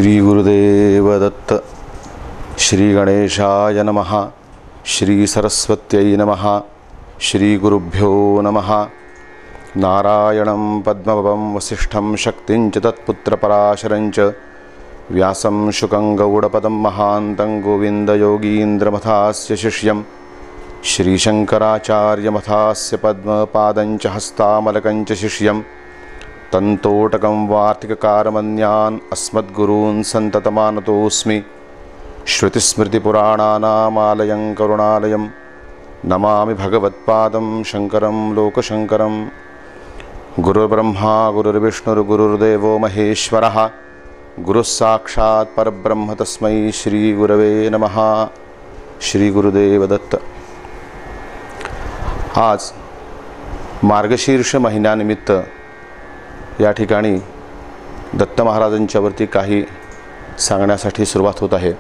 श्री गुरुदेव दत्त. श्री गणेशाय नमः. श्री सरस्वत्यै नमः. श्री गुरुभ्यो नमः. नारायणं पद्मवं वसिष्ठं शक्तिं च तत्पुत्रपराशरं च व्यासं शुकं गौडपदं महान्तं गोविन्दयोगीन्द्रमथास्य शिष्यं श्रीशङ्कराचार्यमथास्य पद्मपादं च हस्तामलकं च शिष्यं तन्तोटकं वार्तिककारमन्यान् अस्मद्गुरून् सन्ततमानतोऽस्मि. श्रुतिस्मृतिपुराणानामालयं करुणालयं नमामि भगवत्पादं शङ्करं लोकशङ्करं. गुरुर्ब्रह्मा गुरुर्विष्णुर्गुरुर्देवो महेश्वरः. गुरुः साक्षात् परब्रह्म तस्मै श्रीगुरवे नमः. श्री गुरुदेव दत्त. आज मार्गशीर्ष महिन्यानिमित्त या ठिकाणी दत्त महाराजांच्यावरती काही सांगण्यासाठी सुरुवात होत आहे.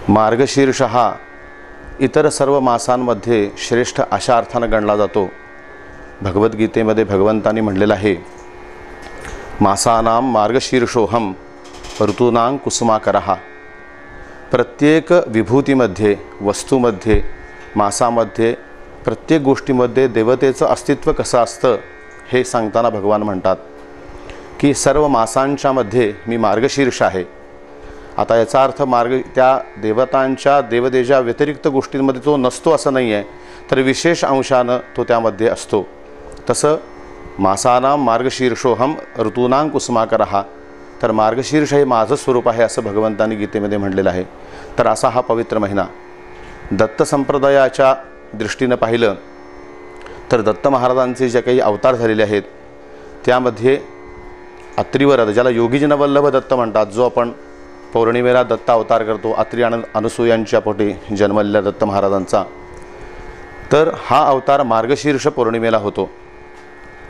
मार्गशीर्ष हा इतर सर्व मासांमध्ये श्रेष्ठ अशा अर्थानं गणला जातो. भगवद्गीतेमध्ये भगवंतांनी म्हणलेलं आहे, मासानां मार्गशीर्षोहम ऋतूनां कुसुमाकरः. प्रत्येक विभूतीमध्ये, वस्तूमध्ये, मासामध्ये, प्रत्येक गोष्टीमध्ये देवतेचं अस्तित्व कसं असतं हे सांगताना भगवान म्हणतात की सर्व मासांच्या मध्ये मी मार्गशीर्ष आहे. आता याचा अर्थ त्या देवतांच्या देवतेच्या व्यतिरिक्त गोष्टींमध्ये तो नसतो असं नाही आहे, तर विशेष अंशानं तो त्यामध्ये असतो. तसं मासानां मार्गशीर्षोहम ऋतूनां कुसुमाकरः, तर मार्गशीर्ष हे माझं स्वरूप आहे असं भगवंतांनी गीतेमध्ये म्हणलेलं आहे. तर असा हा पवित्र महिना दत्त संप्रदायाच्या दृष्टीनं पाहिलं तर दत्त महाराजांचे जे काही अवतार झालेले आहेत त्यामध्ये अत्रीवरद, ज्याला योगीजन वल्लभ दत्त म्हणतात, जो आपण पौर्णिमेला दत्त अवतार करतो, अत्री आणि अनुसूयांच्या पोटी जन्मलेल्या दत्त महाराजांचा, तर हा अवतार मार्गशीर्ष पौर्णिमेला होतो.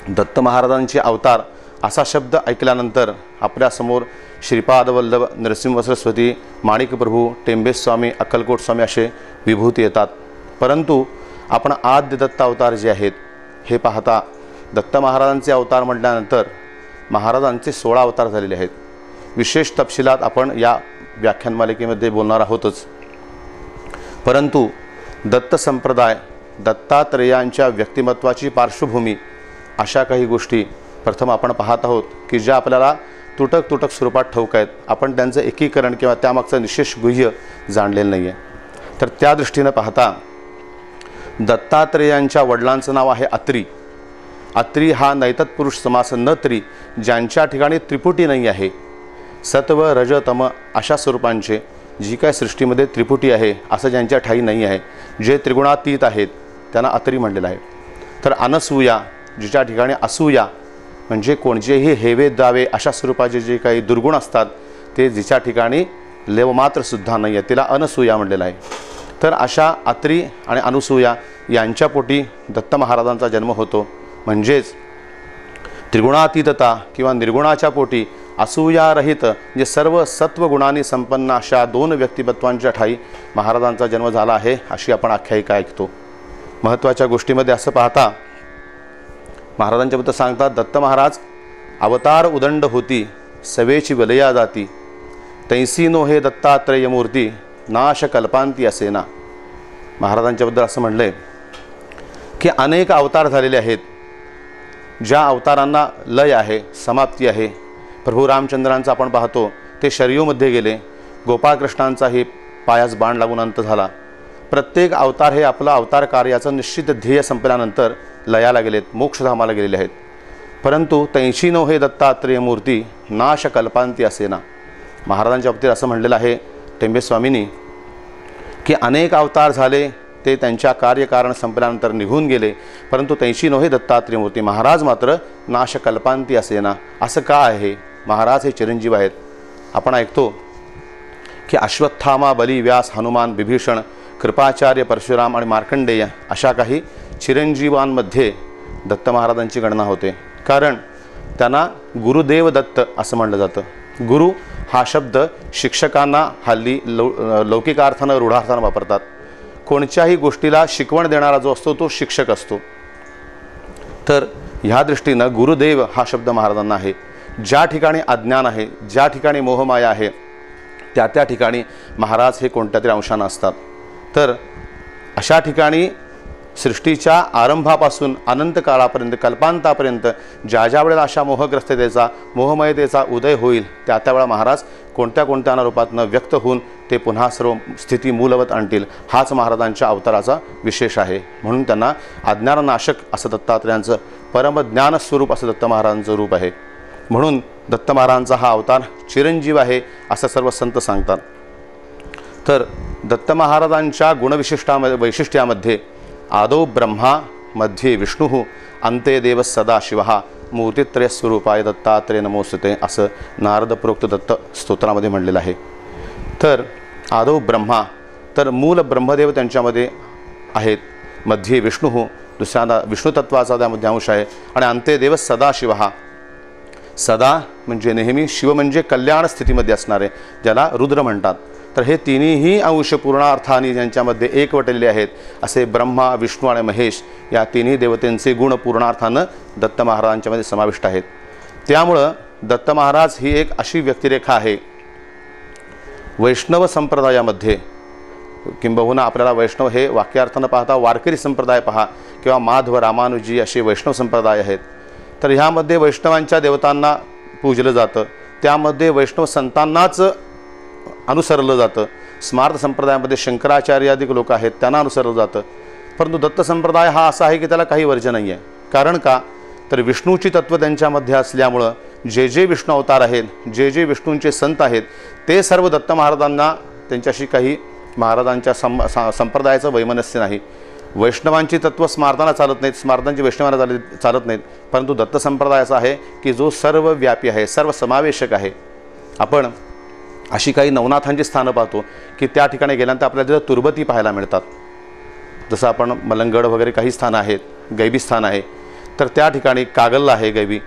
दत्त महाराजांचे अवतार असा शब्द ऐकल्यानंतर आपल्यासमोर श्रीपाद वल्लभ, नरसिंह सरस्वती, माणिकप्रभू, टेंबेस्वामी, अक्कलकोट स्वामी असे विभूती येतात. परंतु आपण आद्य दत्त अवतार जे आहेत हे पाहता दत्त महाराजांचे अवतार म्हटल्यानंतर महाराजांचे 16 अवतार झालेले आहेत. विशेष तपशिलात आपण या व्याख्यानमालिकेमध्ये बोलणार आहोतच. परंतु दत्त संप्रदाय, दत्तात्रेयांच्या व्यक्तिमत्वाची पार्श्वभूमी अशा काही गोष्टी प्रथम आपण पाहत आहोत की ज्या आपल्याला तुटक तुटक स्वरूपात ठाऊक आहेत. आपण त्यांचं एकीकरण किंवा त्यामागचं निशेष गुह्य जाणलेलं नाही आहे. तर त्या दृष्टीनं पाहता दत्तात्रेयांच्या वडिलांचं नाव आहे अत्री. अत्री हा नैतत्पुरुष समास न त्री, ज्यांच्या ठिकाणी त्रिपुटी नाही आहे. सत्व रज तम अशा स्वरूपांचे जी काय सृष्टीमध्ये त्रिपुटी आहे असं ज्यांच्या ठाई नाही आहे, जे त्रिगुणातीत आहेत त्यांना अत्री म्हणलेलं आहे. तर अनसूया, जिच्या ठिकाणी असूया म्हणजे कोणतेही हेवे दावे अशा स्वरूपाचे जे काही दुर्गुण असतात ते जिच्या ठिकाणी लेवमात्रसुद्धा नाही आहे, तिला अनसूया म्हणलेलं आहे. तर अशा अत्री आणि अनुसूया यांच्या पोटी दत्त महाराजांचा जन्म होतो. म्हणजेच त्रिगुणातीतता किंवा निर्गुणाच्या पोटी असूयारहित जे सर्व सत्वगुणांनी संपन्न अशा 2 व्यक्तिमत्वांच्या ठाई महाराजांचा जन्म झाला आहे अशी आपण आख्यायिका ऐकतो. महत्त्वाच्या गोष्टीमध्ये असं पाहता महाराजांच्याबद्दल सांगतात, दत्त महाराज अवतार उदंड होती सवेची वलया जाती, तैसी नो हे दत्तात्रेय मूर्ती नाश कल्पांती असेना. महाराजांच्याबद्दल असं म्हणलं आहे की अनेक अवतार झालेले आहेत, ज्या अवतारांना लय आहे, समाप्ती आहे. प्रभू रामचंद्रांचा आपण पाहतो ते शरयूमध्ये गेले, गोपाळकृष्णांचाही पायास बाण लागून अंत झाला. प्रत्येक अवतार हे आपलं अवतार कार्याचं निश्चित ध्येय संपल्यानंतर लयाला गेलेत, मोक्षधामाला गेलेले आहेत. परंतु तैशी नो हे दत्तात्रेय मूर्ती नाश कल्पांती असेना. महाराजांच्या बाबतीत असं म्हणलेलं आहे टेंबेस्वामींनी की अनेक अवतार झाले, ते त्यांच्या कार्यकारण संपल्यानंतर निघून गेले, परंतु तैशी नो हे दत्तात्रेय मूर्ती, महाराज मात्र नाश कल्पांती असेना. असं का आहे? महाराज हे चिरंजीव आहेत. आपण ऐकतो की अश्वत्थामा, बली, व्यास, हनुमान, विभीषण, कृपाचार्य, परशुराम आणि मार्कंडेय अशा काही चिरंजीवांमध्ये दत्त महाराजांची गणना होते. कारण त्यांना गुरुदेव दत्त असं म्हणलं जातं. गुरु हा शब्द शिक्षकांना हल्ली लौकिकार्थानं रूढार्थानं वापरतात. कोणत्याही गोष्टीला शिकवण देणारा जो असतो तो शिक्षक असतो. तर ह्या दृष्टीनं गुरुदेव हा शब्द महाराजांना आहे. ज्या ठिकाणी अज्ञान आहे, ज्या ठिकाणी मोहमाया आहे, त्या त्या ठिकाणी महाराज हे कोणत्या तरी अंशानं असतात. तर अशा ठिकाणी सृष्टीच्या आरंभापासून अनंत काळापर्यंत, कल्पांतापर्यंत ज्या ज्या वेळेला अशा मोहग्रस्ततेचा, मोहमयतेचा उदय होईल, त्या त्यावेळा महाराज कोणत्या कोणत्या रूपातनं व्यक्त होऊन ते पुन्हा सर्व स्थिती मूलवत आणतील. हाच महाराजांच्या अवताराचा विशेष आहे. म्हणून त्यांना अज्ञाननाशक असं दत्तात्रेयांचं, परमज्ञान स्वरूप असं दत्त महाराजांचं रूप आहे. म्हणून दत्त महाराजांचा हा अवतार चिरंजीव आहे असं सर्व संत सांगतात. तर दत्त महाराजांच्या गुणविशिष्टामध्ये, वैशिष्ट्यामध्ये आदौ ब्रह्मा, मध्ये विष्णू, अंते देव सदा शिव, मूर्तित्रय स्वरूपाय दत्तात्रेय नमोस्तुते असं नारदप्रोक्त दत्त स्तोत्रामध्ये म्हणलेलं आहे. तर आदौ ब्रह्मा, तर मूल ब्रह्मदेव त्यांच्यामध्ये आहेत. मध्ये विष्णू, दुसऱ्यांदा विष्णुतत्वाचा त्यामध्ये अंश आहे. आणि अंते देव सदा शिव, सदा म्हणजे नेहमी, शिव म्हणजे कल्याण स्थितीमध्ये असणारे, ज्याला रुद्र म्हणतात. तर हे तिन्ही अंश पूर्णार्थाने ज्यांच्यामध्ये एकवटलेले आहेत, असे ब्रह्मा, विष्णू आणि महेश या तिन्ही देवतेंचे गुण पूर्णार्थानं दत्त महाराजांच्यामध्ये समाविष्ट आहेत. त्यामुळं दत्त महाराज ही एक अशी व्यक्तिरेखा आहे वैष्णव संप्रदायामध्ये, किंबहुना आपल्याला वैष्णव हे वाक्यार्थानं पाहता वारकरी संप्रदाय पहा किंवा माधव, रामानुजी असे वैष्णव संप्रदाय आहेत. तर ह्यामध्ये वैष्णवांच्या देवतांना पूजलं जातं, त्यामध्ये वैष्णव संतांनाच अनुसरलं जातं. स्मार्त संप्रदायामध्ये शंकराचार्यादिक लोक आहेत, त्यांना अनुसरलं जातं. परंतु दत्त संप्रदाय हा असा आहे की त्याला काही वर्ज नाही आहे. कारण का, तर विष्णूची तत्त्व त्यांच्यामध्ये असल्यामुळं जे जे विष्णू अवतार आहेत, जे जे विष्णूंचे संत आहेत, ते सर्व दत्त महाराजांना, त्यांच्याशी काही महाराजांच्या संप्रदायाचं वैमनस्य नाही. वैष्णवांची तत्त्व स्मार्तांना चालत नाहीत, स्मार्तांची वैष्णवांना चालत नाहीत. परंतु दत्त संप्रदाय असा आहे की जो सर्वव्यापी आहे, सर्व समावेशक आहे. आपण अशी काही नवनाथांची स्थानं पाहतो की त्या ठिकाणी गेल्यानंतर आपल्याला तिथं तुर्बती पाहायला मिळतात. जसं आपण मलंगड वगैरे काही स्थानं आहेत, गैबी स्थान आहे, तर त्या ठिकाणी कागल्ला आहे गैबी.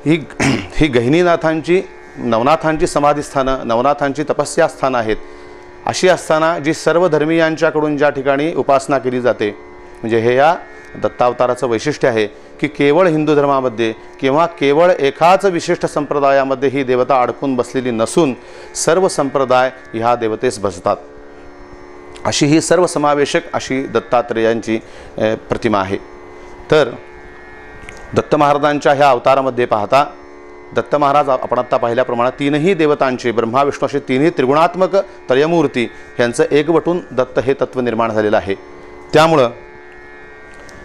ही गहिनीनाथांची, नवनाथांची समाधीस्थानं, नवनाथांची तपस्या स्थानं आहेत. अशी असताना जी सर्व धर्मीयांच्याकडून ज्या ठिकाणी उपासना केली जाते, म्हणजे हे या दत्तावताराचं वैशिष्ट्य आहे की केवळ हिंदू धर्मामध्ये किंवा केवळ एकाच विशिष्ट संप्रदायामध्ये ही देवता अडकून बसलेली नसून सर्व संप्रदाय ह्या देवतेस भजतात. अशी ही सर्व समावेशक अशी दत्तात्रेयांची प्रतिमा आहे. तर दत्त महाराजांच्या ह्या अवतारामध्ये पाहता दत्त महाराज आपण आत्ता पाहिल्याप्रमाणे तीनही देवतांचे, ब्रह्मा विष्णू असे तिन्ही त्रिगुणात्मक त्रयमूर्ती यांचं एकवटून दत्त हे तत्त्व निर्माण झालेलं आहे. त्यामुळं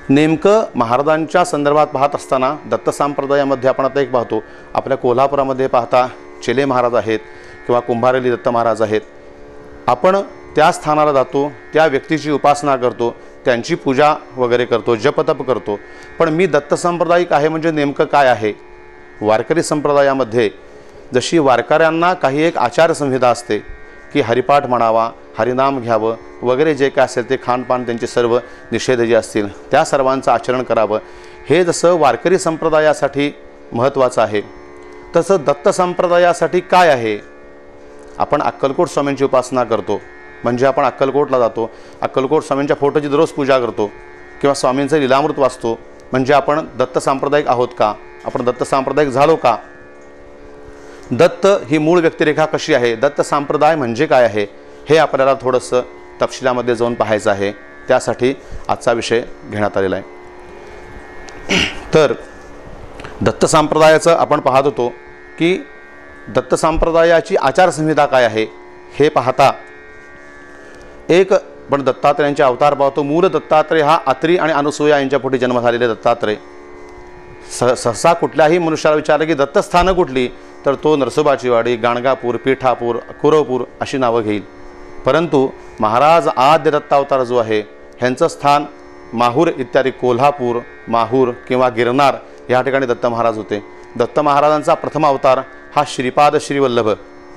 नेमकं महाराजांच्या संदर्भात पाहत असताना दत्त संप्रदायामध्ये आपण आता एक पाहतो, आपल्या कोल्हापुरामध्ये पाहता चेले महाराज आहेत किंवा कुंभारेली दत्त महाराज आहेत. आपण त्या स्थानाला जातो, त्या व्यक्तीची उपासना करतो, त्यांची पूजा वगैरे करतो, जपतप करतो. पण मी दत्त सांप्रदायिक आहे म्हणजे नेमकं काय आहे? वारकरी संप्रदायामध्ये जशी वारकऱ्यांना काही एक आचारसंहिता असते की हरिपाठ म्हणावा, हरिनाम घ्यावं वगैरे जे काय असेल ते खानपान त्यांचे सर्व निषेध जे असतील त्या सर्वांचं आचरण करावं, हे जसं वारकरी संप्रदायासाठी महत्त्वाचं आहे, तसं दत्त संप्रदायासाठी काय आहे? आपण अक्कलकोट स्वामींची उपासना करतो म्हणजे आपण अक्कलकोटला जातो, अक्कलकोट स्वामींच्या फोटोची दररोज पूजा करतो किंवा स्वामींचं लीलामृत वाचतो, म्हणजे आपण दत्त सांप्रदायिक आहोत का? आपण दत्त सांप्रदायिक झालो का? दत्त ही मूळ व्यक्तिरेखा कशी आहे, दत्त संप्रदाय म्हणजे काय आहे, हे आपल्याला थोडंसं तपशिलामध्ये जाऊन पाहायचं आहे. त्यासाठी आजचा विषय घेण्यात आलेला आहे. तर दत्त संप्रदायाचं आपण पाहत होतो की दत्त संप्रदायाची आचारसंहिता काय आहे हे पाहता, एक पण दत्तात्रेयांचे अवतार पाहतो. मूल दत्तात्रेय हा अत्री आणि अनुसूया यांच्या पोटी जन्म झालेले दत्तात्रेय. सहसा कुठल्याही मनुष्याला विचारलं की दत्तस्थानं कुठली, तर तो नरसोबाची वाडी, गाणगापूर, पीठापूर, कुरवपूर अशी नावं घेईल. परंतु महाराज आद्य दत्तावतार जो आहे ह्यांचं स्थान माहूर इत्यादी, कोल्हापूर, माहूर किंवा गिरनार या ठिकाणी दत्त महाराज होते. दत्त महाराजांचा प्रथम अवतार हा श्रीपाद श्रीवल्लभ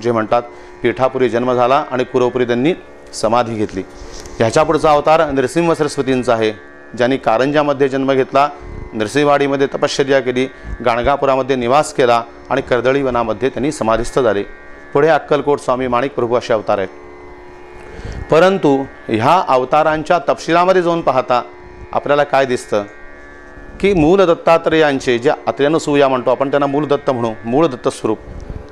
जे म्हणतात, पीठापुरी जन्म झाला आणि कुरवपुरी त्यांनी समाधी घेतली. ह्याच्या पुढचा अवतार नरसिंह सरस्वतींचा आहे, ज्यांनी कारंजामध्ये जन्म घेतला, नरसिंहवाडीमध्ये तपश्चर्या केली, गाणगापुरामध्ये निवास केला आणि कर्दळी वनामध्ये त्यांनी समाधिस्थ झाले. पुढे अक्कलकोट स्वामी माणिक प्रभू असे अवतार आहेत. परंतु ह्या अवतारांच्या तपशिलामध्ये जाऊन पाहता आपल्याला काय दिसतं की मूल दत्तात्रेयांचे जे अत्र्यनुसूया म्हणतो आपण त्यांना मूल दत्त म्हणू, मूळ दत्त स्वरूप,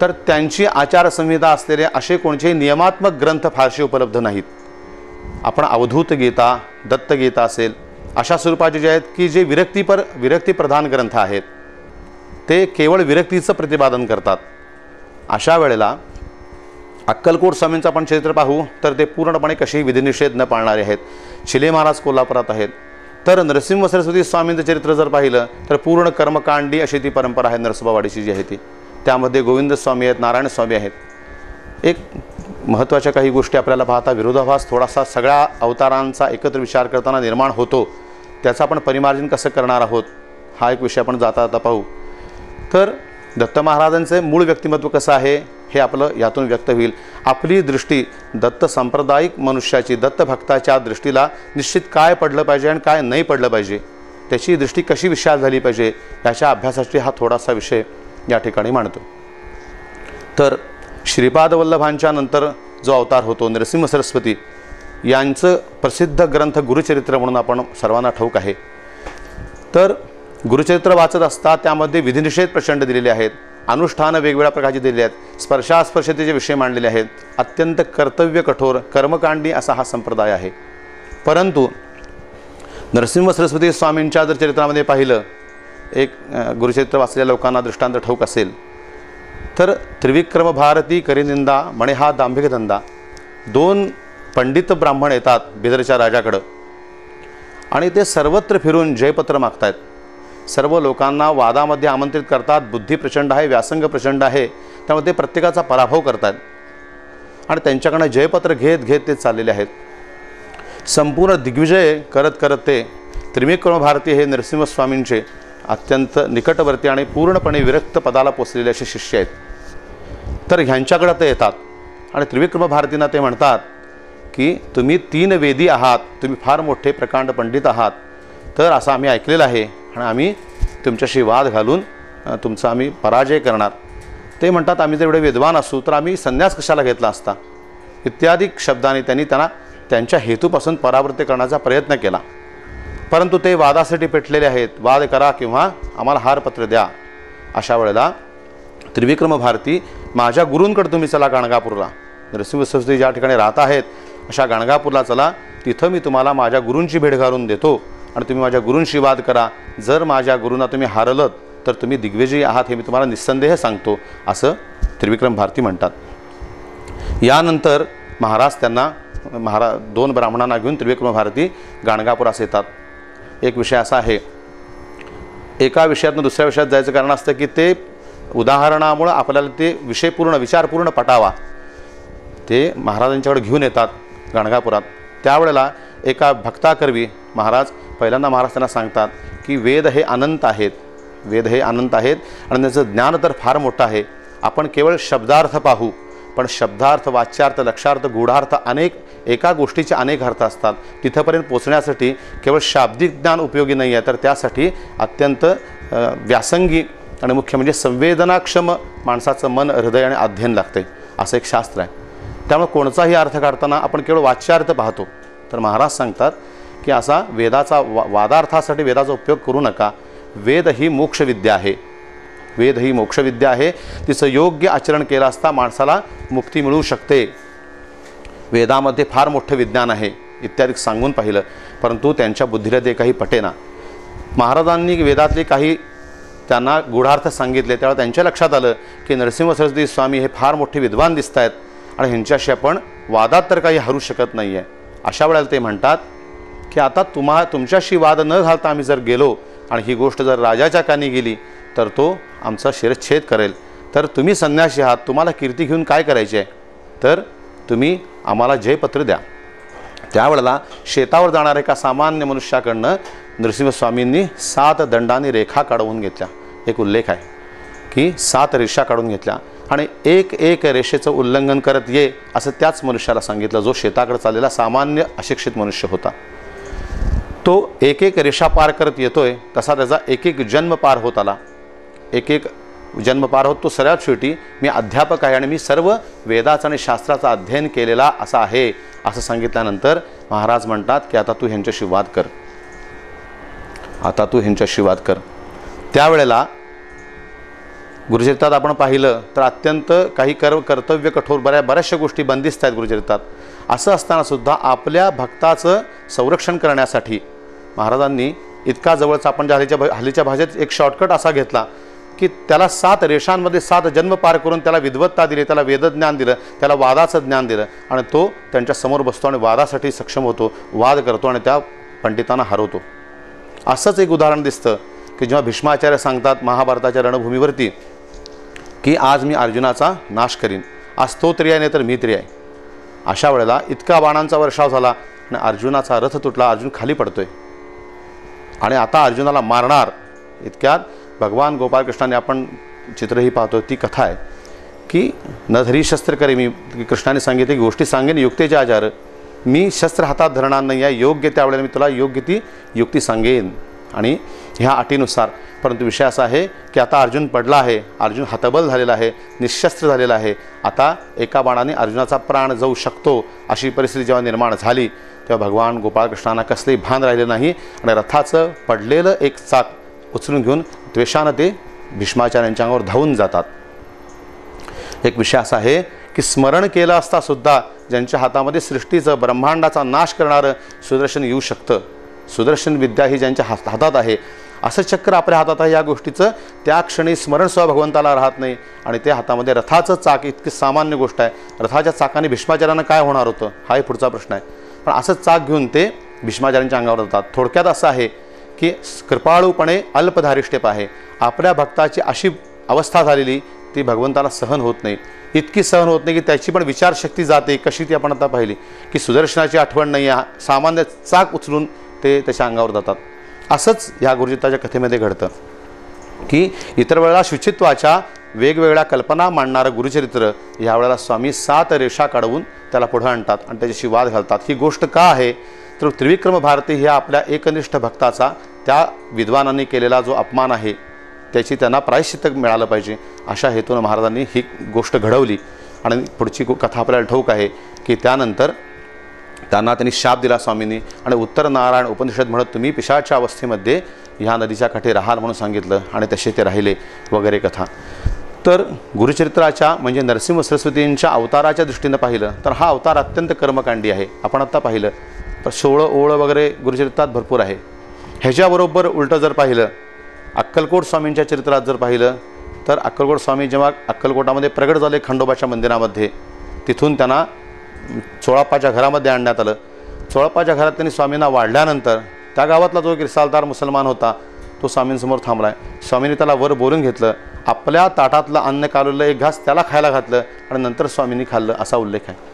तर त्यांची आचारसंहिता असलेले असे कोणतेही नियमात्मक ग्रंथ फारसे उपलब्ध नाहीत. आपण अवधूत गीता, दत्तगीता असेल अशा स्वरूपाचे जे आहेत की जे विरक्तीप्रधान ग्रंथ आहेत, ते केवळ विरक्तीचं प्रतिपादन करतात. अशा वेळेला अक्कलकोट स्वामींचं आपण चरित्र पाहू तर ते पूर्णपणे कशी विधिनिषेध न पाळणारे आहेत. शिले महाराज कोल्हापुरात आहेत. तर नरसिंह सरस्वती स्वामींचं चरित्र जर पाहिलं तर पूर्ण कर्मकांडी अशी ती परंपरा आहे नरसोबावाडीची जी आहे ती. त्यामध्ये गोविंद स्वामी आहेत, नारायण स्वामी आहेत. एक महत्त्वाच्या काही गोष्टी आपल्याला पाहता विरोधाभास थोडासा सगळ्या अवतारांचा एकत्र विचार करताना निर्माण होतो. त्याचं आपण परिमार्जन कसं करणार आहोत हा एक विषय आपण जाता जाता पाहू. तर दत्त महाराजांचे मूळ व्यक्तिमत्व कसं आहे हे आपलं यातून व्यक्त होईल. आपली दृष्टी दत्त सांप्रदायिक मनुष्याची, दत्त भक्ताच्या दृष्टीला निश्चित काय पडलं पाहिजे आणि काय नाही पडलं पाहिजे, त्याची दृष्टी कशी विशाल झाली पाहिजे, याच्या अभ्यासासाठी हा थोडासा विषय या ठिकाणी मांडतो. तर श्रीपाद वल्लभांच्या नंतर जो अवतार होतो नरसिंह सरस्वती यांचं प्रसिद्ध ग्रंथ गुरुचरित्र म्हणून आपण सर्वांना ठाऊक आहे. तर गुरुचरित्र वाचत असता त्यामध्ये विधिनिषेध प्रचंड दिलेले आहेत, अनुष्ठान वेगवेगळ्या प्रकारचे दिलेले आहेत, स्पर्शास्पर्शतेचे विषय मांडलेले आहेत. अत्यंत कर्तव्य कठोर कर्मकांडी असा हा संप्रदाय आहे. परंतु नरसिंह सरस्वती स्वामींच्या जर चरित्रामध्ये पाहिलं, एक गुरुचरित्र वाचलेल्या लोकांना दृष्टांत ठाऊक असेल तर त्रिविक्रम भारती करिनिंदा म्हणे हा दांभिक धंदा. 2 पंडित ब्राह्मण येतात बिदरच्या राजाकडं आणि ते सर्वत्र फिरून जयपत्र मागतायत. सर्व लोकांना वादामध्ये आमंत्रित करतात. बुद्धी प्रचंड आहे, व्यासंग प्रचंड आहे, त्यामुळे ते प्रत्येकाचा पराभव करतात आणि त्यांच्याकडनं जयपत्र घेत घेत ते चाललेले आहेत. संपूर्ण दिग्विजय करत करत ते त्रिविक्रम भारती हे नरसिंह स्वामींचे अत्यंत निकटवर्ती आणि पूर्णपणे विरक्त पदाला पोचलेले असे शिष्य आहेत. तर ह्यांच्याकडे ते येतात आणि त्रिविक्रम भारतींना ते म्हणतात की तुम्ही 3 वेदी आहात, तुम्ही फार मोठे प्रकांड पंडित आहात, तर असं आम्ही ऐकलेलं आहे आणि आम्ही तुमच्याशी वाद घालून तुमचा आम्ही पराजय करणार. ते म्हणतात आम्ही जर एवढे विद्वान असू तर आम्ही संन्यास कशाला घेतला असता, इत्यादी शब्दांनी त्यांनी त्यांना त्यांच्या हेतूपासून परावृत्त करण्याचा प्रयत्न केला. परंतु ते वादासाठी पेटलेले आहेत, वाद करा किंवा आम्हाला हारपत्र द्या. अशा वेळेला त्रिविक्रम भारती माझ्या गुरूंकडे तुम्ही चला गाणगापूरला, नरसिंह सरस्वती ज्या ठिकाणी राहत आहेत अशा गाणगापूरला चला, तिथं मी तुम्हाला माझ्या गुरूंची भेट घालून देतो आणि तुम्ही माझ्या गुरूंशी वाद करा. जर माझ्या गुरूंना तुम्ही हारलत तर तुम्ही दिग्विजयी आहात हे मी तुम्हाला निस्संदेह सांगतो, असं त्रिविक्रम भारती म्हणतात. यानंतर महाराज त्यांना 2 ब्राह्मणांना घेऊन त्रिविक्रम भारती गाणगापुरास येतात. एक विषय असा आहे, एका विषयातून दुसऱ्या विषयात जायचं कारण असतं की ते उदाहरणामुळं आपल्याला ते विचारपूर्ण पटावा. ते महाराजांच्याकडे घेऊन येतात गाणगापुरात. त्यावेळेला एका भक्ताकरवी पहिल्यांदा महाराज त्यांना सांगतात की वेद हे अनंत आहेत, वेद हे अनंत आहेत आणि त्याचं ज्ञान तर फार मोठं आहे. आपण केवळ शब्दार्थ पाहू, पण शब्दार्थ, वाच्यार्थ, लक्षार्थ, गूढार्थ एका गोष्टीचे अनेक अर्थ असतात. तिथंपर्यंत पोचण्यासाठी केवळ शाब्दिक ज्ञान उपयोगी नाही आहे, तर त्यासाठी अत्यंत व्यासंगी आणि मुख्य म्हणजे संवेदनाक्षम माणसाचं मन, हृदय आणि अध्ययन लागते, असं एक शास्त्र आहे. त्यामुळे कोणताही अर्थ काढताना आपण केवळ वाच्यार्थ पाहतो. तर महाराज सांगतात की असा वेदाचा वादार्थासाठी वेदाचा उपयोग करू नका. वेद ही मोक्षविद्या आहे, वेद ही मोक्षविद्या आहे. तिचं योग्य आचरण केलं असता माणसाला मुक्ती मिळू शकते. वेदामध्ये फार मोठं विज्ञान आहे इत्यादी सांगून पाहिलं, परंतु त्यांच्या बुद्धीला ते काही पटेना. महाराजांनी वेदातले काही त्यांना गूढार्थ सांगितले, त्यावेळेला त्यांच्या लक्षात आलं की नरसिंह सरस्वती स्वामी हे फार मोठे विद्वान दिसत आहेत आणि ह्यांच्याशी आपण वादात तर काही हरू शकत नाही आहे. अशा वेळेला ते म्हणतात की आता तुमच्याशी वाद न घालता आम्ही जर गेलो आणि ही गोष्ट जर राजाच्या कानी गेली तर तो आमचा शिरच्छेद करेल. तर तुम्ही संन्यासी आहात, तुम्हाला कीर्ती घेऊन काय करायचे आहे, तर तुम्ही आम्हाला जयपत्र द्या. त्यावेळेला शेतावर जाणाऱ्या एका सामान्य मनुष्याकडनं नरसिंहस्वामींनी 7 दंडांनी रेखा काढवून घेतल्या. एक उल्लेख आहे की 7 रेषा काढून घेतल्या आणि एक रेषेचं उल्लंघन करत ये असं त्याच मनुष्याला सांगितलं, जो शेताकडे चाललेला सामान्य अशिक्षित मनुष्य होता. तो एक रेषा पार करत येतोय, तसा त्याचा एक जन्म पार होत आला. एक जन्म पार होत तो सर्वात शेवटी मी अध्यापक आहे आणि मी सर्व वेदाचा आणि शास्त्राचा अध्ययन केलेला असा आहे असं सांगितल्यानंतर महाराज म्हणतात की आता तू ह्यांच्याशी वाद कर. आता तू ह्यांच्याशी वाद कर. त्यावेळेला गुरुचरित्रात आपण पाहिलं तर अत्यंत काही कर्तव्य कठोर बऱ्याचशा गोष्टी बंदिस्त आहेत गुरुचरित्रात. असं असतानासुद्धा आपल्या भक्ताचं संरक्षण करण्यासाठी महाराजांनी इतका जवळचा, आपण हल्लीच्या भाषेत एक शॉर्टकट असा घेतला की त्याला 7 रेषांमध्ये 7 जन्म पार करून त्याला विद्वत्ता दिली, त्याला वेदज्ञान दिलं, त्याला वादाचं ज्ञान दिलं आणि तो त्यांच्या समोर बसतो आणि वादासाठी सक्षम होतो, वाद करतो आणि त्या पंडितांना हरवतो. असंच एक उदाहरण दिसतं की जेव्हा भीष्माचार्य सांगतात महाभारताच्या रणभूमीवरती की आज मी अर्जुनाचा नाश करीन, आज तो तरी आहे नाही तर मी तरी आहे. अशा वेळेला इतका बाणांचा वर्षाव झाला आणि अर्जुनाचा रथ तुटला, अर्जुन खाली पडतोय आणि आता अर्जुनाला मारणार. इतक्यात भगवान गोपाळकृष्णाने, आपण चित्रही पाहतो, ती कथा आहे की न धरी शस्त्र करे, मी कृष्णाने सांगितले की गोष्टी सांगेन युक्तीचे आचार, मी शस्त्र हातात धरणार नाही आहे, योग्य त्यावेळेला मी तुला योग्य ती युक्ती सांगेन आणि ह्या अटीनुसार. परंतु विषय असा आहे की आता अर्जुन पडला आहे, अर्जुन हतबल झालेला आहे, निशस्त्र झालेला आहे. आता एका बाणाने अर्जुनाचा प्राण जाऊ शकतो अशी परिस्थिती जेव्हा निर्माण झाली तेव्हा भगवान गोपाळकृष्णांना कसलेही भान राहिले नाही आणि रथाचं पडलेलं एक चाक उचलून घेऊन द्वेषानं ते भीष्माचार्यांच्या अंगावर धावून जातात. एक विषय असा आहे की स्मरण केलं असता सुद्धा ज्यांच्या हातामध्ये सृष्टीचं ब्रह्मांडाचा नाश करणारं सुदर्शन येऊ शकतं, सुदर्शन विद्या ही ज्यांच्या हातात आहे, असं चक्र आपल्या हातात आहे, या गोष्टीचं त्या क्षणी स्मरणसुद्धा भगवंताला राहत नाही आणि ते हातामध्ये रथाचं चाक इतकी सामान्य गोष्ट आहे. रथाच्या चाकाने भीष्माचार्यांना काय होणार होतं हाही पुढचा प्रश्न आहे. पण असं चाक घेऊन ते भीष्माचार्यांच्या अंगावर जातात. थोडक्यात असं आहे की कृपाळूपणे अल्पधारिष्टेप आहे. आपल्या भक्ताची अशी अवस्था झालेली ती भगवंताला सहन होत नाही, इतकी सहन होत नाही की त्याची पण विचारशक्ती जाते. कशी ती आपण आता पाहिली की सुदर्शनाची आठवण नाही आहे, सामान्य चाक उचलून ते त्याच्या अंगावर जातात. असंच या गुरुचरित्राच्या कथेमध्ये घडतं की इतर वेळेला शुचित्वाच्या वेगवेगळ्या कल्पना मांडणारं गुरुचरित्र यावेळेला स्वामी 7 रेषा काढवून त्याला पुढं आणतात आणि त्याच्याशी वाद घालतात. ही गोष्ट का आहे तर त्रिविक्रम भारती ह्या आपल्या एकनिष्ठ भक्ताचा त्या विद्वानांनी केलेला जो अपमान आहे त्याची त्यांना प्रायश्चित्त मिळालं पाहिजे अशा हेतूनं महाराजांनी ही गोष्ट घडवली. आणि पुढची कथा आपल्याला ठाऊक आहे की त्यानंतर त्यांनी शाप दिला स्वामींनी आणि उत्तर नारायण उपनिषद म्हणत तुम्ही पिशाच्या अवस्थेमध्ये ह्या नदीच्या काठी राहाल म्हणून सांगितलं आणि तसे ते राहिले वगैरे कथा. तर गुरुचरित्राच्या म्हणजे नरसिंह सरस्वतींच्या अवताराच्या दृष्टीनं पाहिलं तर हा अवतार अत्यंत कर्मकांडी आहे. आपण आत्ता पाहिलं तर 16 ओळ वगैरे गुरुचरित्रात भरपूर आहे. ह्याच्याबरोबर उलटं जर पाहिलं अक्कलकोट स्वामींच्या चरित्रात जर पाहिलं तर अक्कलकोट स्वामी जेव्हा अक्कलकोटामध्ये प्रगट झाले खंडोबाच्या मंदिरामध्ये, तिथून त्यांना चोळाप्पाच्या घरामध्ये आणण्यात आलं. चोळाप्पाच्या घरात त्यांनी स्वामींना वाढल्यानंतर त्या गावातला जो एक रिसालदार मुसलमान होता तो स्वामींसमोर थांबला आहे. स्वामींनी त्याला वर बोलून घेतलं, आपल्या ताटातलं अन्न कालवलं एक घास त्याला खायला घातलं आणि नंतर स्वामींनी खाल्लं असा उल्लेख आहे.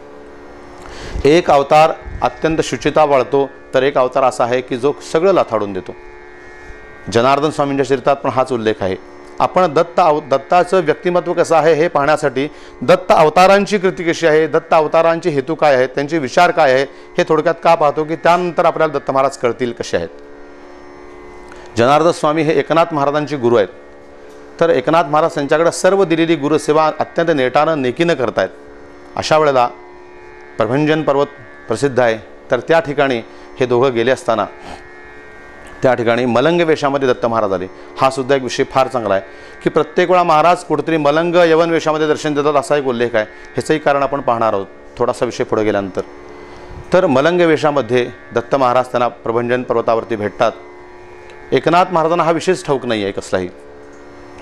एक अवतार अत्यंत शुचिता बाळतो तर एक अवतार असा आहे की जो सगळं लाथाडून देतो. जनार्दन स्वामींच्या चरित्रात पण हाच उल्लेख आहे. आपण दत्ताचं व्यक्तिमत्व कसं आहे हे पाहण्यासाठी दत्त अवतारांची कृती कशी आहे, दत्त अवतारांचे हेतू काय आहेत, त्यांचे विचार काय आहेत हे थोडक्यात का पाहतो की त्यानंतर आपल्याला दत्त महाराज कळतील कसे आहेत. जनार्दन स्वामी हे एकनाथ महाराजांचे गुरु आहेत. तर एकनाथ महाराज त्यांच्याकडे सर्व दिलेली गुरुसेवा अत्यंत नेटानं नेकीनं करतायत. अशा वेळेला प्रभंजन पर्वत प्रसिद्ध आहे. तर त्या ठिकाणी हे दोघं गेले असताना त्या ठिकाणी मलंग वेशामध्ये दत्त महाराज आले. हा सुद्धा एक विषय फार चांगला आहे की प्रत्येक वेळा महाराज कुठेतरी मलंग यवन वेशामध्ये दर्शन देतात असा एक उल्लेख आहे. ह्याचंही कारण आपण पाहणार आहोत थोडासा विषय पुढे गेल्यानंतर. तर मलंग वेशामध्ये दत्त महाराज त्यांना प्रभंजन पर्वतावरती भेटतात. एकनाथ महाराजांना हा विषयच ठाऊक नाही आहे कसलाही.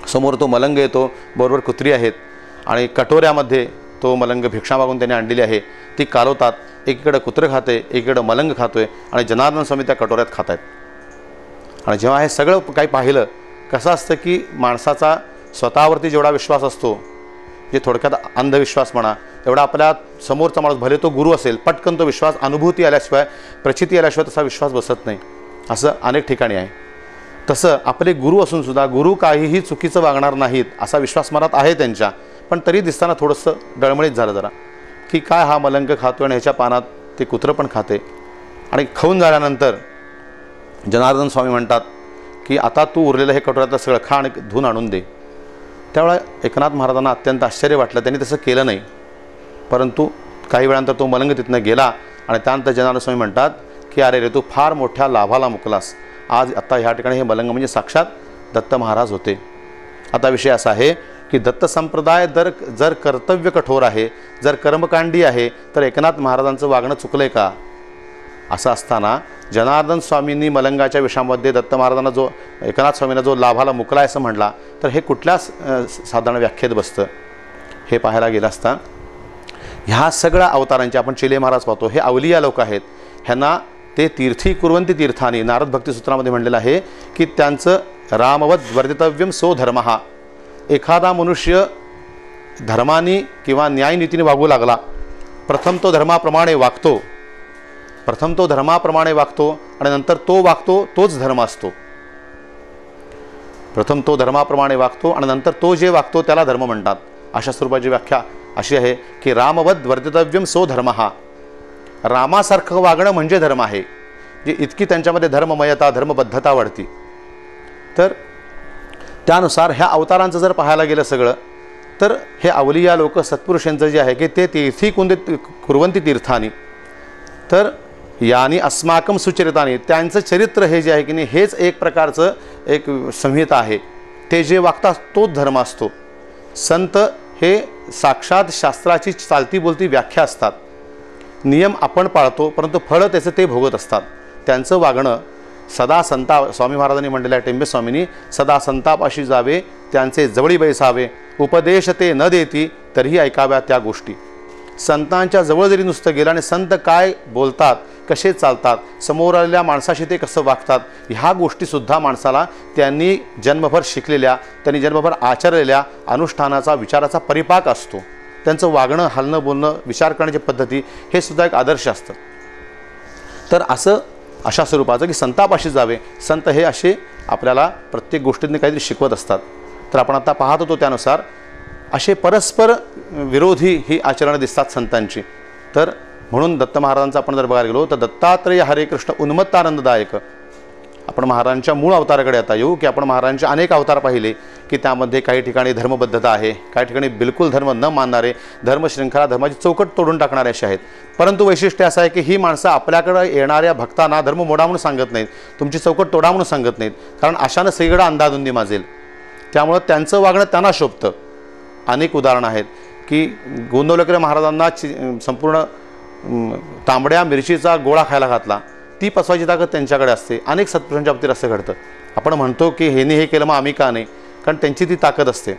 समोर तो मलंग येतो, बरोबर कुत्री आहेत आणि कटोऱ्यामध्ये तो मलंग भिक्षा मागून त्याने आणलेली आहे, ती कालवतात. एकीकडे कुत्रं खाते, एकीकडे मलंग खातोय आणि जनार्दन स्वामी त्या कटोऱ्यात खात आहेत. आणि जेव्हा हे सगळं काही पाहिलं कसं असतं की माणसाचा स्वतःवरती जेवढा विश्वास असतो, जे थोडक्यात अंधविश्वास म्हणा, एवढा आपल्या समोरचा माणूस भले तो गुरु असेल पटकन तो विश्वास अनुभूती आल्याशिवाय प्रचिती आल्याशिवाय तसा विश्वास बसत नाही. असं अनेक ठिकाणी आहे. तसं आपले गुरु असूनसुद्धा गुरु काहीही चुकीचं वागणार नाहीत असा विश्वास मनात आहे त्यांच्या, पण तरी दिसताना थोडंसं डळमळीत झालं जरा की काय हा मलंग खातो आणि ह्याच्या पानात ते कुत्रं पण खाते. आणि खाऊन झाल्यानंतर जनार्दन स्वामी म्हणतात की आता तू उरलेलं हे कटोऱ्यातलं सगळं खा आणि धुवून आणून दे. त्यावेळेला एकनाथ महाराजांना अत्यंत आश्चर्य वाटलं. त्यांनी तसं केलं नाही. परंतु काही वेळानंतर तो मलंग तिथनं गेला आणि त्यानंतर जनार्दन स्वामी म्हणतात की अरे रे तू फार मोठ्या लाभाला मुकलास. आज आत्ता ह्या ठिकाणी हे मलंग म्हणजे साक्षात दत्त महाराज होते. आता विषय असा आहे की दत्त संप्रदाय जर कर्तव्य कठोर आहे, जर कर्मकांडी आहे, तर एकनाथ महाराजांचं वागणं चुकलंय का? असं असताना जनार्दन स्वामींनी मलंगाच्या विषयामध्ये दत्त महाराजांना जो एकनाथ स्वामींना जो लाभाला मुकला असं म्हटला, तर हे कुठल्या साधारण व्याख्येत बसतं? हे पाहायला गेलं असता ह्या सगळ्या अवतारांचे आपण चेले महाराज पाहतो, हे अवलिया लोक आहेत. ह्यांना ते तीर्थी कुर्वंती तीर्थानी नारद भक्तिसूत्रामध्ये म्हणलेलं आहे की त्यांचं रामवत वर्तितव्यम सो धर्म. हा एखादा मनुष्य धर्मानी किंवा न्यायनीतीने वागू लागला, प्रथम तो धर्माप्रमाणे वागतो आणि नंतर तो वागतो तोच धर्म असतो. प्रथम तो धर्माप्रमाणे वागतो आणि नंतर तो जे वागतो त्याला धर्म म्हणतात. अशा स्वरूपाची व्याख्या अशी आहे की रामवत वर्तितव्यम सो धर्म. हा रामासारखं वागणं म्हणजे धर्म आहे. जे इतकी त्यांच्यामध्ये धर्ममयता धर्मबद्धता वाढती. तर त्यानुसार ह्या अवतारांचं जर पाहायला गेलं सगळं, तर हे अवलिया लोक सत्पुरुषांचं जे आहे की ते तीर्थी कुर्वंती तीर्थानी, तर यानी अस्माकम सुचरितानी, त्यांचं चरित्र हे जे आहे की नाही हेच एक प्रकारचं एक संहिता आहे. ते जे वागतात तोच धर्म असतो. संत हे साक्षात शास्त्राची चालती बोलती व्याख्या असतात. नियम आपण पाळतो परंतु फळं त्याचं ते भोगत असतात. त्यांचं वागणं सदा संताप, स्वामी महाराजांनी म्हटलेल्या टेंबे स्वामींनी, सदा संताप अशी जावे त्यांचे जवळी बैसावे, उपदेश ते न देती तरीही ऐकाव्या त्या गोष्टी. संतांच्या जवळ जरी नुसतं गेलं आणि संत काय बोलतात, कसे चालतात, समोर आलेल्या माणसाशी ते कसं वागतात, ह्या गोष्टीसुद्धा माणसाला त्यांनी जन्मभर शिकलेल्या, त्यांनी जन्मभर आचरलेल्या अनुष्ठानाचा विचाराचा परिपाक असतो. त्यांचं वागणं, हलणं, बोलणं, विचार करण्याची पद्धती हे सुद्धा एक आदर्श असतं. तर अशा स्वरूपाचं की संतापाशी जावे, संत हे असे आपल्याला प्रत्येक गोष्टींनी काहीतरी शिकवत असतात. तर आपण आता पाहत होतो त्यानुसार असे परस्पर विरोधी ही आचरणं दिसतात संतांची. तर म्हणून दत्त महाराजांचा आपण जर बघायला गेलो तर दत्तात्रेय हरे कृष्ण उन्मत्त आनंददायक. आपण महाराजांच्या मूळ अवताराकडे आता येऊ की आपण महाराजांचे अनेक अवतार पाहिले की त्यामध्ये काही ठिकाणी धर्मबद्धता आहे, काही ठिकाणी बिलकुल धर्म न मानणारे, धर्मशृंखला धर्माची चौकट तोडून टाकणारे असे आहेत. परंतु वैशिष्ट्य असं आहे की ही माणसं आपल्याकडे येणाऱ्या भक्तांना धर्म मोडा म्हणून सांगत नाहीत, तुमची चौकट तोडा म्हणून सांगत नाहीत, कारण अशानं सगळीकडे अंधाधुंदी माजेल. त्यामुळं त्यांचं वागणं त्यांना शोभतं. अनेक उदाहरणं आहेत की गोंदवलेकर महाराजांना संपूर्ण तांबड्या मिरचीचा गोळा खायला घातला, ती पचवायची ताकद त्यांच्याकडे असते. अनेक सत्पुरुषांच्या बाबतीत असं घडतं. आपण म्हणतो की ह्याने हे केलं मग आम्ही का नाही, कारण त्यांची ती ताकद असते.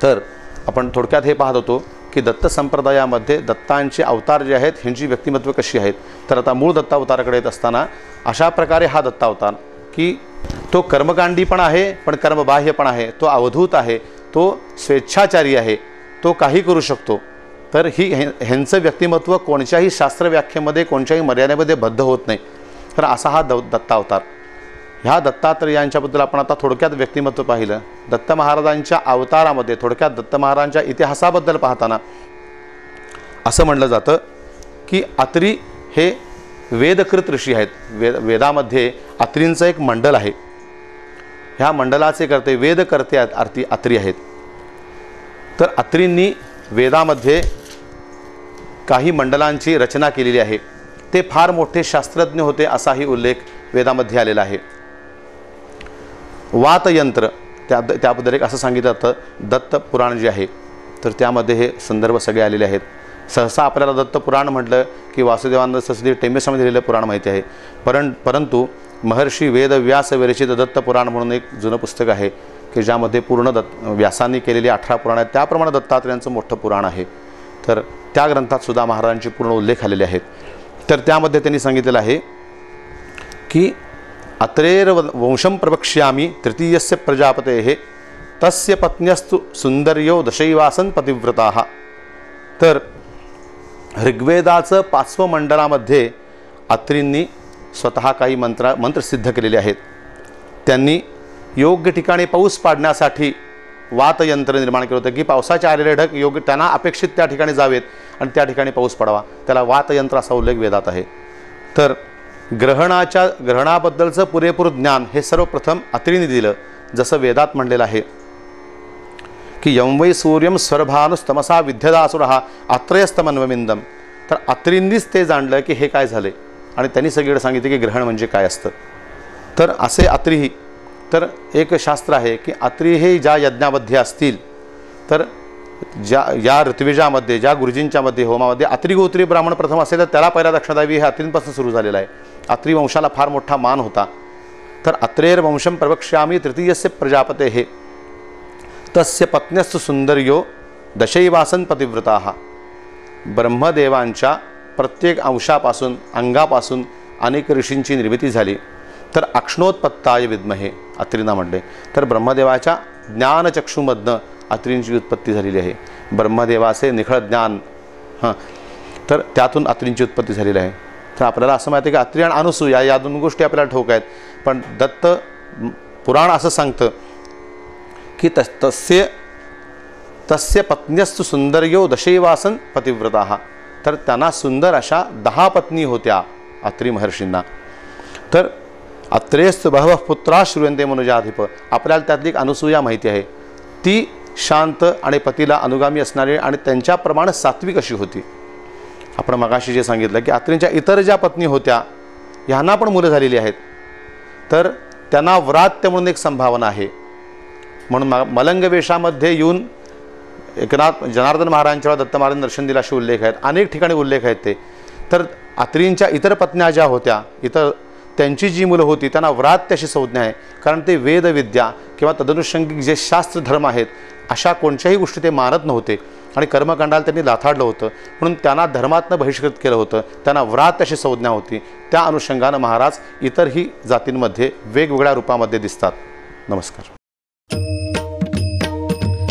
तर आपण थोडक्यात हे पाहत होतो की दत्त संप्रदायामध्ये दत्तांचे अवतार जे आहेत ह्यांची व्यक्तिमत्व कशी आहेत. तर आता मूळ दत्तावताराकडे येत असताना अशा प्रकारे हा दत्तावतार की तो कर्मकांडी पण आहे पण कर्मबाह्य पण आहे, तो अवधूत आहे, तो स्वेच्छाचारी आहे, तो काही करू शकतो. तर ह्यांचं व्यक्तिमत्व कोणत्याही शास्त्रव्याख्येमध्ये कोणत्याही मर्यादेमध्ये बद्ध होत नाही. तर असा हा दत्तावतार. ह्या दत्तात्रेयांच्याबद्दल आपण आता थोडक्यात व्यक्तिमत्व पाहिलं. दत्त महाराजांच्या अवतारामध्ये थोडक्यात दत्त महाराजांच्या इतिहासाबद्दल पाहताना असं म्हणलं जातं की अत्री हे वेदकृत ऋषी आहेत. वेदामध्ये अत्रींचं एक मंडल आहे. ह्या मंडलाचे करते वेदकर्ते अत्री आहेत. तर अत्रींनी वेदामध्ये काही मंडलांची रचना केलेली आहे. ते फार मोठे शास्त्रज्ञ होते असाही उल्लेख वेदामध्ये आलेला आहे. वातयंत्र त्याबद्दल एक असं सांगितलं जातं, दत्त पुराण जे आहे तर त्यामध्ये हे संदर्भ सगळे आलेले आहेत. सहसा आपल्याला दत्त पुराण म्हटलं की वासुदेवानंद सरस्वती टेंबेस्वामी लिहिलेलं पुराण माहिती आहे. परंतु महर्षी वेदव्यास विरचित दत्त पुराण म्हणून एक जुनं पुस्तक आहे की ज्यामध्ये पूर्ण व्यासांनी केलेली 18 पुराण आहेत. त्याप्रमाणे दत्तात्रेयांचं मोठं पुराण आहे. तर त्या ग्रंथात सुद्धा महाराजांचे पूर्ण उल्लेख आलेले आहेत. तर त्यामध्ये त्यांनी सांगितलेलं आहे की अत्रेर वंशम प्रवक्ष्यामि तृतीयस्य प्रजापतेः तस्य पत्न्यस्तु सुंदर्यो दशैवासन पतिव्रताः. तर ऋग्वेदाचं 5वं मंडलामध्ये अत्रींनी स्वतः काही मंत्र सिद्ध केलेले आहेत. त्यांनी योग्य ठिकाणी पाऊस पाडण्यासाठी वातयंत्र निर्माण केलं होतं की पावसाचे आलेले ढग योग्य त्यांना अपेक्षित त्या ठिकाणी जावेत आणि त्या ठिकाणी पाऊस पडावा. त्याला वातयंत्र असा उल्लेख वेदात आहे. तर ग्रहणाबद्दलचं पुरेपूर ज्ञान हे सर्वप्रथम अत्रींनी दिलं. जसं वेदात म्हणलेलं आहे की यं वै सूर्यं स्वर्भानुस्तमसा विद्यदासुरः अत्रयस्तमन्वमिंदम. तर अत्रींनीच ते जाणलं की हे काय झाले आणि त्यांनी सगळीकडे सांगितलं की ग्रहण म्हणजे काय असतं. तर असे अत्रीही, तर एक शास्त्र आहे की अत्री हे ज्या यज्ञामध्ये असतील तर या ऋत्विजामध्ये, ज्या गुरुजींच्यामध्ये होमामध्ये अत्रिगोत्री ब्राह्मण प्रथम असेल तर त्याला पहिला दक्षिणा द्यावी, हे अत्रींपासून सुरू झालेलं आहे. अत्री वंशाला फार मोठा मान होता. तर अत्रेर वंशम प्रवक्ष्यामी तृतीयस्य प्रजापते हे तस्य पत्न्यस्तु सुंदर्यो दशैवासन पतिव्रताः. ब्रह्मदेवांच्या प्रत्येक अंशापासून, अंगापासून अनेक ऋषींची निर्मिती झाली. तर अक्ष्णोत्पत्ताय विद्महे अत्रींना म्हणले. तर ब्रह्मदेवाच्या ज्ञानचक्षूमधनं अत्रींची उत्पत्ती झालेली आहे. ब्रह्मदेवाचे निखळ ज्ञान, तर त्यातून अत्रींची उत्पत्ती झालेली आहे. तर आपल्याला असं माहिती आहे की अत्री आणि अनुसूया या दोन गोष्टी आपल्याला ठाऊक आहेत. पण दत्त पुराण असं सांगतं की तस्य पत्न्यस्तु सुंदर्यो दशैवासन पतिव्रताः. तर त्यांना सुंदर अशा 10 पत्नी होत्या अत्री महर्षींना. तर अत्रेस्तु बहवः पुत्रा श्रूयन्ते मनुजाधिप. आपल्याला त्यातली एक अनुसूया माहिती आहे. ती शांत आणि पतीला अनुगामी असणारी आणि त्यांच्याप्रमाणे सात्विक अशी होती. आपण मगाशी जे सांगितलं की अत्रींच्या इतर ज्या पत्नी होत्या ह्यांना पण मुलं झालेली आहेत. तर त्यांना व्रात्य म्हणून एक संभावना आहे. म्हणून मलंग वेशामध्ये येऊन एकनाथ जनार्दन महाराजांच्या दत्त महाराज दर्शन दिला असे उल्लेख आहेत. अनेक ठिकाणी उल्लेख आहेत ते. तर अत्रींच्या इतर पत्न्या ज्या होत्या, इतर त्यांची जी मुलं होती त्यांना व्रात्य अशी संज्ञा आहे. कारण ते वेदविद्या किंवा तदनुषंगिक जे शास्त्र धर्म आहेत अशा कोणत्याही गोष्टी ते मानत नव्हते आणि कर्मकांडाला त्यांनी लाथाडलं होतं. म्हणून त्यांना धर्मातनं बहिष्कृत केलं होतं. त्यांना व्रात्य अशी संज्ञा होती. त्या अनुषंगानं महाराज इतरही जातींमध्ये वेगवेगळ्या रूपामध्ये दिसतात. नमस्कार.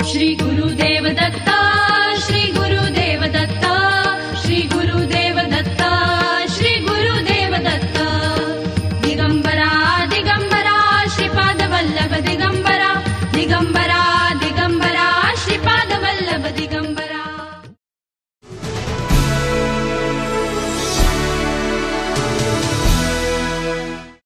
श्री गुरुदेव दत्ता, श्री गुरुदेव दत्ता, श्री गुरुदेव दत्ता, श्री गुरुदेव दत्ता. दिगंबरा दिगंबरा श्रीपाद वल्लभ दिगंबरा, दिगंबरा दिगंबरा श्रीपाद वल्लभ दिगंबरा.